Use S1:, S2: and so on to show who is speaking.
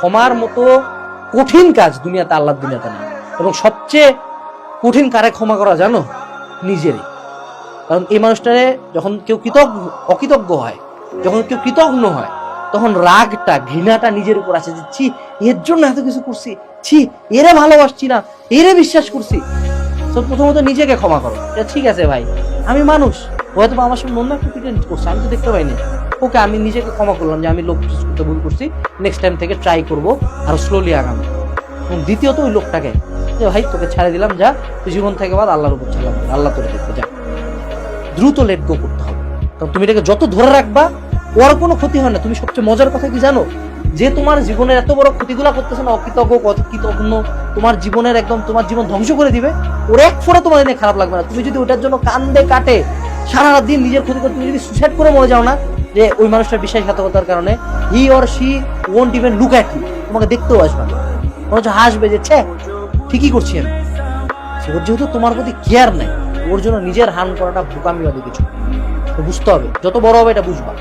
S1: ক্ষমার মতো কঠিন কাজ দুনিয়াতে আল্লাহর দুনিয়াতে নেই। এবং সবচেয়ে কঠিন কারে ক্ষমা করা জানো? নিজেরই। কারণ এই মানুষটারে যখন কেউ অকৃতজ্ঞ হয়, যখন কেউ কৃতজ্ঞ হয়, তখন রাগটা ঘৃণাটা নিজের উপর আসে যে ছি, এর জন্য এত কিছু করছি, ছি, এরে ভালোবাসছি না, এরে বিশ্বাস করছি। তো প্রথমত নিজেকে ক্ষমা করো, ঠিক আছে ভাই, আমি মানুষ, হয়তো আমার সঙ্গে অন্য একটা প্রিটেন্ড করছে, আমি তো দেখতে পাইনি, ওকে আমি নিজেকে ক্ষমা করলাম যে আমি লোক চুজ করতে ভুল করছি, নেক্সট টাইম থেকে ট্রাই করবো আর স্লোলি আগামী। এবং দ্বিতীয়ত ওই লোকটাকে যে ভাই তোকে ছাড়ে দিলাম, যা তুই জীবন থেকে বাদ, আল্লাহর উপর ছাড়লাম, আল্লাহ তোকে দেখবে, যা। দ্রুত লেট গো করতে হবে। কারণ তুমি এটাকে যত ধরে রাখবা ওর কোনো ক্ষতি হয় না। তুমি সবচেয়ে মজার কথা কি জানো? যে তোমার জীবনের এত বড় ক্ষতিগুলা করতেছে না, অকৃতজ্ঞ অকৃতজ্ঞ, তোমার জীবনের একদম তোমার জীবন ধ্বংস করে দিবে, ওর এক ফোঁটা তোমার এনে খারাপ লাগবে না। তুমি যদি ওটার জন্য কান্দে কাটে সারা দিন নিজের ক্ষতি করে, তুমি যদি সুসাইড করে মরে যাও না, যে ওই মানুষটার বিশ্বাসঘাতকতার কারণে, he or she won't even look at you, তোমাকে দেখতেও আসবে না, মনে হচ্ছে হাসবে যে ছে ঠিকই করছি আমি। ওর যেহেতু তোমার প্রতি কেয়ার নাই, ওর জন্য নিজের হার্ম করাটা বোকামি হবে কিছু। বুঝতে হবে, যত বড় হবে এটা বুঝবা।